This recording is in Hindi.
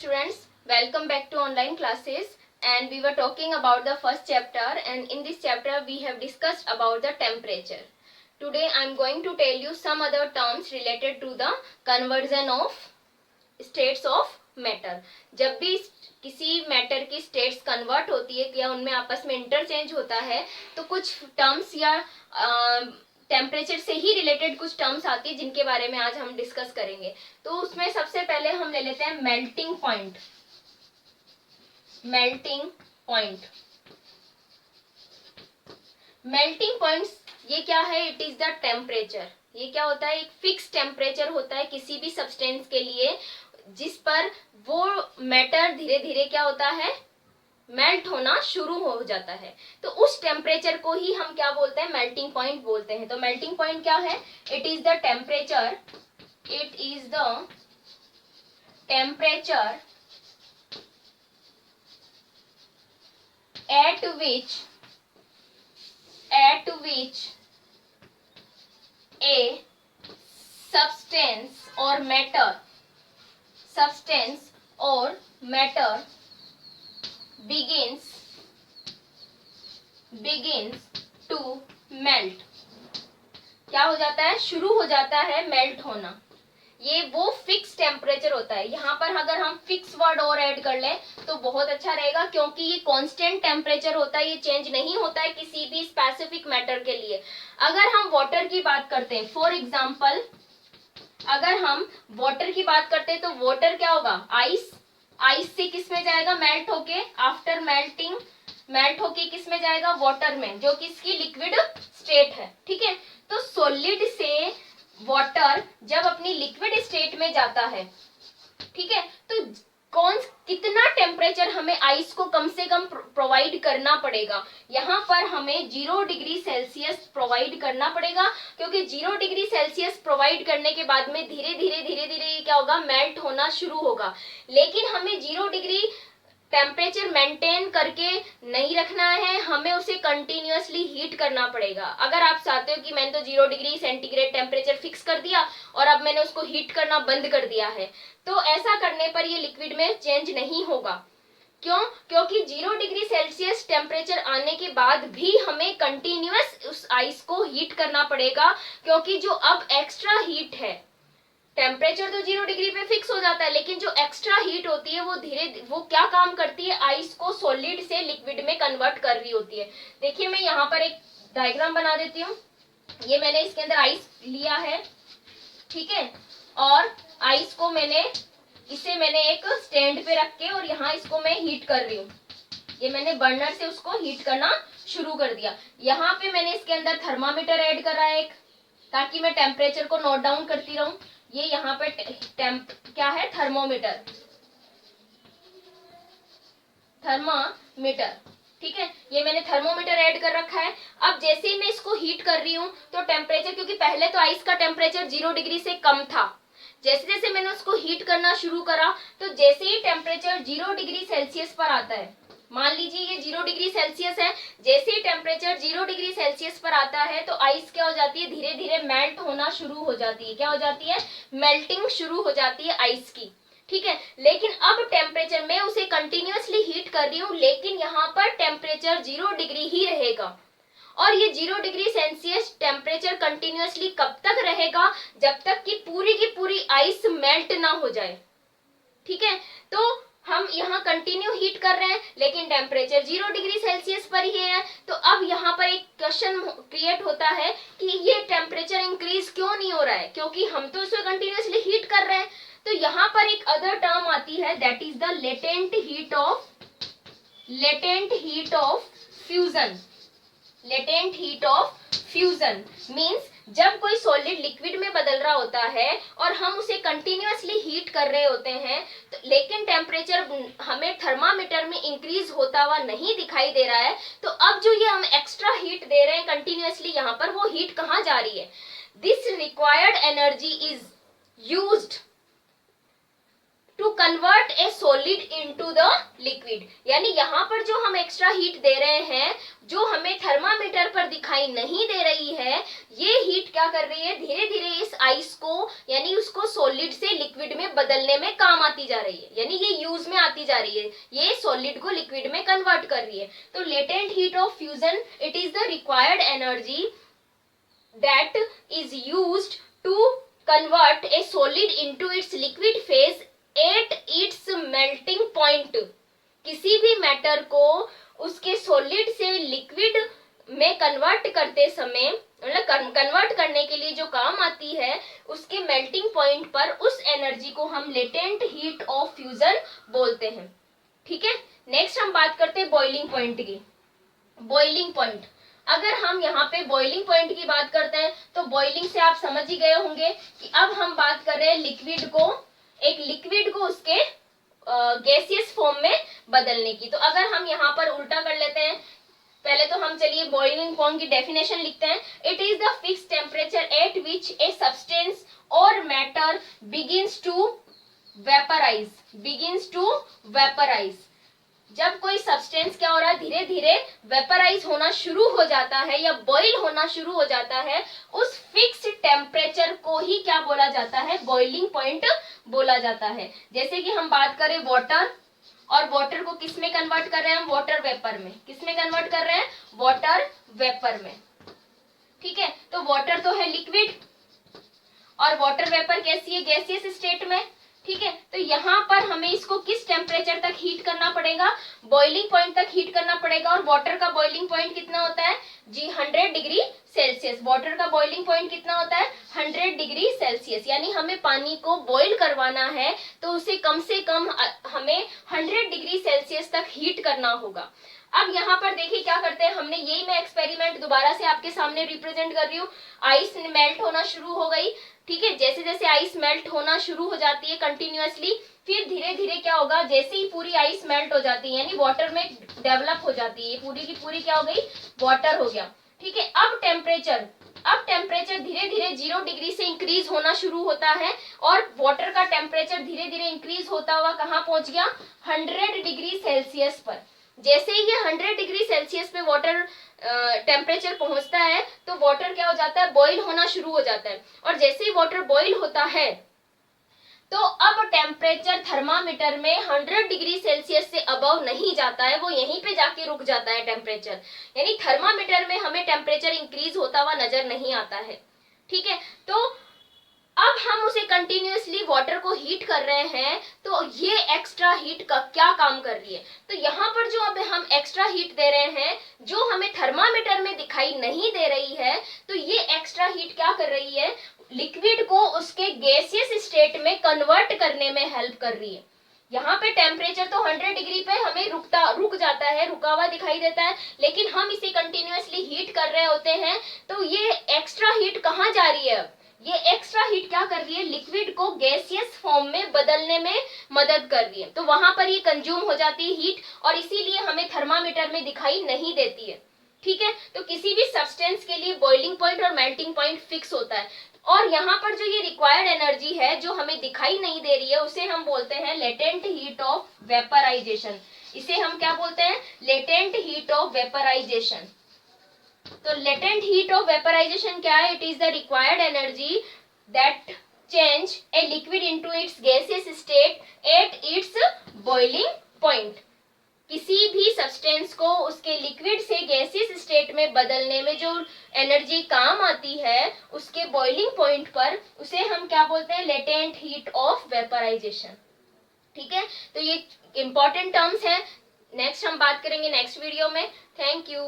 Students, welcome back to online classes, and we were talking about the first chapter, and in this chapter we have discussed about the temperature. Today I am going to tell you some other terms related to the conversion of states of matter. जब भी किसी मैटर की स्टेट्स कन्वर्ट होती है या उनमें आपस में इंटरचेंज होता है तो कुछ टर्म्स या टेम्परेचर से ही रिलेटेड कुछ टर्म्स आती है जिनके बारे में आज हम डिस्कस करेंगे। तो उसमें सबसे पहले हम ले लेते हैं melting point. Melting point, melting points ये क्या है? It is the temperature. ये क्या होता है? एक फिक्स टेम्परेचर होता है किसी भी सब्सटेंस के लिए जिस पर वो मैटर धीरे धीरे क्या होता है? मेल्ट होना शुरू हो जाता है। तो उस टेम्परेचर को ही हम क्या बोलते हैं? मेल्टिंग पॉइंट बोलते हैं। तो मेल्टिंग पॉइंट क्या है? It is the temperature, it is the temperature at which a substance or matter begins to melt। क्या हो जाता है? शुरू हो जाता है मेल्ट होना। ये वो फिक्स टेम्परेचर होता है। यहाँ पर अगर हम फिक्स वर्ड और ऐड कर लें तो बहुत अच्छा रहेगा, क्योंकि ये कांस्टेंट टेम्परेचर होता है, ये चेंज नहीं होता है किसी भी स्पेसिफिक मैटर के लिए। अगर हम वाटर की बात करते हैं, फॉर एग्जांपल अगर हम वाटर की बात करते हैं तो वाटर क्या होगा? आइस। आइस से किस में जाएगा? मेल्ट होके, आफ्टर मेल्टिंग मेल्ट होके किस में जाएगा? वाटर में, जो कि इसकी लिक्विड स्टेट है। ठीक है, तो सॉलिड से वाटर जब अपनी लिक्विड स्टेट में जाता है, ठीक है, तो कितना टेम्परेचर हमें आइस को कम से कम प्रोवाइड करना पड़ेगा? यहाँ पर हमें 0 डिग्री सेल्सियस प्रोवाइड करना पड़ेगा, क्योंकि 0 डिग्री सेल्सियस प्रोवाइड करने के बाद में धीरे धीरे क्या होगा? मेल्ट होना शुरू होगा। लेकिन हमें 0 डिग्री टेम्परेचर मेंटेन करके नहीं रखना है, हमें उसे कंटिन्यूअसली हीट करना पड़ेगा। अगर आप चाहते हो कि मैंने तो 0 डिग्री सेंटीग्रेड टेम्परेचर फिक्स कर दिया और अब मैंने उसको हीट करना बंद कर दिया है, तो ऐसा करने पर ये लिक्विड में चेंज नहीं होगा। क्यों? क्योंकि 0 डिग्री सेल्सियस टेम्परेचर आने के बाद भी हमें कंटिन्यूअस उस आइस को हीट करना पड़ेगा, क्योंकि जो अब एक्स्ट्रा हीट है, टेम्परेचर तो 0 डिग्री पे फिक्स हो जाता है, लेकिन जो एक्स्ट्रा हीट होती है वो क्या काम करती है? आइस को सॉलिड से लिक्विड में कन्वर्ट कर रही होती है। देखिए, मैं यहाँ पर एक डायग्राम बना देती हूँ। ये मैंने इसके अंदर आइस लिया है, ठीक है, और आइस को मैंने एक स्टैंड पे रख के और यहाँ इसको मैं हीट कर रही हूँ। ये मैंने बर्नर से उसको हीट करना शुरू कर दिया। यहाँ पे मैंने इसके अंदर थर्मामीटर ऐड करा है एक, ताकि मैं टेम्परेचर को नोट डाउन करती रहूं। ये यहाँ पे क्या है? थर्मोमीटर, थर्मामीटर, ठीक है, ये मैंने थर्मोमीटर ऐड कर रखा है। अब जैसे ही मैं इसको हीट कर रही हूँ तो टेम्परेचर, क्योंकि पहले तो आइस का टेम्परेचर 0 डिग्री से कम था, जैसे जैसे मैंने उसको हीट करना शुरू करा तो जैसे ही टेम्परेचर 0 डिग्री सेल्सियस पर आता है, मान लीजिए ये 0 डिग्री सेल्सियस है, जैसे ही टेम्परेचर 0 डिग्री सेल्सियस पर आता है तो आइस क्या हो जाती है? धीरे धीरे मेल्ट होना शुरू हो जाती है। क्या हो जाती है? मेल्टिंग शुरू हो जाती है आइस की। ठीक है, लेकिन अब टेम्परेचर, मैं उसे कंटिन्यूअसली हीट कर रही हूँ, लेकिन यहाँ पर टेम्परेचर 0 डिग्री ही रहेगा। और ये 0 डिग्री सेल्सियस टेम्परेचर कंटिन्यूअसली कब तक रहेगा? जब तक कि पूरी की पूरी आइस मेल्ट ना हो जाए। ठीक है, तो हम यहाँ कंटिन्यू हीट कर रहे हैं, लेकिन टेम्परेचर 0 डिग्री सेल्सियस पर ही है। तो अब यहाँ पर एक क्वेश्चन क्रिएट होता है कि ये टेम्परेचर इंक्रीज क्यों नहीं हो रहा है? क्योंकि हम तो इसे कंटिन्यूअसली हीट कर रहे हैं। तो यहाँ पर एक अदर टर्म आती है, that is the latent heat of fusion. Latent heat of fusion means जब कोई सॉलिड लिक्विड में बदल रहा होता है और हम उसे कंटिन्यूअसली हीट कर रहे होते हैं, तो लेकिन टेम्परेचर हमें थर्मामीटर में इंक्रीज होता हुआ नहीं दिखाई दे रहा है, तो अब जो ये हम एक्स्ट्रा हीट दे रहे हैं कंटिन्यूअसली, यहाँ पर वो हीट कहाँ जा रही है? This required energy is used to convert a solid into the liquid. यानी यहाँ पर जो हम एक्स्ट्रा हीट दे रहे हैं, जो हमें थर्मामीटर पर दिखाई नहीं दे रही है, ये हीट क्या कर रही है, धीरे धीरे इस आइस को यानी उसको सॉलिड से लिक्विड में बदलने में काम आती जा रही है, यानी ये यूज में आती जा रही है, ये सॉलिड को लिक्विड में कन्वर्ट कर रही है। तो latent heat of fusion, it is the required energy that is used to convert a solid into its liquid phase at its melting point. किसी भी मैटर को उसके सॉलिड से लिक्विड में कन्वर्ट करते समय, मतलब कन्वर्ट करने के लिए जो काम आती है, उसके मेल्टिंग पॉइंट पर उस एनर्जी को हम लेटेंट हीट ऑफ फ्यूजन बोलते हैं। ठीक है, नेक्स्ट हम बात करते हैं बॉइलिंग पॉइंट की। बॉइलिंग पॉइंट, अगर हम यहाँ पे बॉइलिंग पॉइंट की बात करते हैं तो बॉइलिंग से आप समझ ही गए होंगे कि अब हम बात कर रहे हैं लिक्विड को, एक लिक्विड को उसके गैसियस फॉर्म में बदलने की। तो अगर हम यहाँ पर उल्टा कर लेते हैं, पहले तो हम चलिए बॉइलिंग पॉइंट की डेफिनेशन लिखते हैं। It is the fix temperature at which a substance और मैटर बिगिंस टू वेपराइज। जब कोई सब्सटेंस क्या हो रहा है, धीरे धीरे वेपराइज होना शुरू हो जाता है या बॉइल होना शुरू हो जाता है, उस फिक्स टेम्परेचर को ही क्या बोला जाता है, बॉइलिंग पॉइंट बोला जाता है। जैसे कि हम बात करें वाटर, और वाटर को किस में कन्वर्ट कर रहे हैं हम, वाटर वेपर में। किस में कन्वर्ट कर रहे हैं, वाटर वेपर में। ठीक है, तो वाटर तो है लिक्विड और वाटर वेपर कैसी है, गैसियस स्टेट में। ठीक है, तो यहाँ पर हमें इसको किस टेम्परेचर तक हीट करना पड़ेगा, बॉइलिंग पॉइंट तक हीट करना पड़ेगा। और वाटर का बॉइलिंग पॉइंट कितना होता है जी, 100 डिग्री सेल्सियस। वाटर का बॉइलिंग पॉइंट कितना होता है, 100 डिग्री सेल्सियस। यानी हमें पानी को बॉइल करवाना है तो उसे कम से कम हमें 100 डिग्री सेल्सियस तक हीट करना होगा। अब यहाँ पर देखिए क्या करते हैं, हमने यही मैं एक्सपेरिमेंट दोबारा से आपके सामने रिप्रेजेंट कर रही हूँ। आइस मेल्ट होना शुरू हो गई। ठीक है, जैसे जैसे आइस मेल्ट होना शुरू हो जाती है कंटिन्यूअसली, फिर धीरे धीरे क्या होगा, जैसे ही पूरी आइस मेल्ट हो जाती है यानी वाटर में डेवलप हो जाती है, पूरी की पूरी क्या हो गई, वाटर हो गया। ठीक है, अब टेम्परेचर धीरे धीरे 0 डिग्री से इंक्रीज होना शुरू होता है और वाटर का टेम्परेचर धीरे धीरे इंक्रीज होता हुआ कहाँ पहुंच गया, 100 डिग्री सेल्सियस पर। जैसे ही ये 100 डिग्री सेल्सियस पे वाटर टेम्परेचर पहुंचता है तो वाटर क्या हो जाता है, बॉईल होना शुरू हो जाता है। और जैसे ही वाटर बॉईल होता है तो अब टेम्परेचर थर्मामीटर में 100 डिग्री सेल्सियस से अबव नहीं जाता है, वो यहीं पे जाके रुक जाता है टेम्परेचर। यानी थर्मामीटर में हमें टेम्परेचर इंक्रीज होता हुआ नजर नहीं आता है। ठीक है, तो अब हम उसे कंटिन्यूअसली वाटर को हीट कर रहे हैं, तो ये एक्स्ट्रा हीट का क्या काम कर रही है, तो यहाँ पर जो अब हम एक्स्ट्रा हीट दे रहे हैं जो हमें थर्मामीटर में दिखाई नहीं दे रही है, तो ये एक्स्ट्रा हीट क्या कर रही है, लिक्विड को उसके गैसियस स्टेट में कन्वर्ट करने में हेल्प कर रही है। यहाँ पे टेम्परेचर तो 100 डिग्री पे हमें रुक जाता है, रुका हुआ दिखाई देता है, लेकिन हम इसे कंटिन्यूअसली हीट कर रहे होते हैं, तो ये एक्स्ट्रा हीट कहाँ जा रही है, ये एक्स्ट्रा हीट क्या कर रही है, लिक्विड को गैसियस फॉर्म में बदलने में मदद कर रही है। तो वहां पर ये कंज्यूम हो जाती है हीट और इसीलिए हमें थर्मामीटर में दिखाई नहीं देती है। ठीक है, तो किसी भी सब्सटेंस के लिए बॉइलिंग पॉइंट और मेल्टिंग पॉइंट फिक्स होता है। और यहाँ पर जो ये रिक्वायर्ड एनर्जी है जो हमें दिखाई नहीं दे रही है, उसे हम बोलते हैं लेटेंट हीट ऑफ वेपराइजेशन। इसे हम क्या बोलते हैं, लेटेंट हीट ऑफ वेपराइजेशन। तो लेटेंट हीट ऑफ वेपराइजेशन क्या है, it is the required energy that change a liquid into its gaseous state at its boiling point. किसी भी सब्सटेंस को उसके लिक्विड से गैसियस स्टेट में बदलने में जो एनर्जी काम आती है उसके बॉइलिंग पॉइंट पर, उसे हम क्या बोलते हैं, लेटेंट हीट ऑफ वेपराइजेशन। ठीक है, तो ये इंपॉर्टेंट टर्म्स हैं, नेक्स्ट हम बात करेंगे नेक्स्ट वीडियो में। Thank you.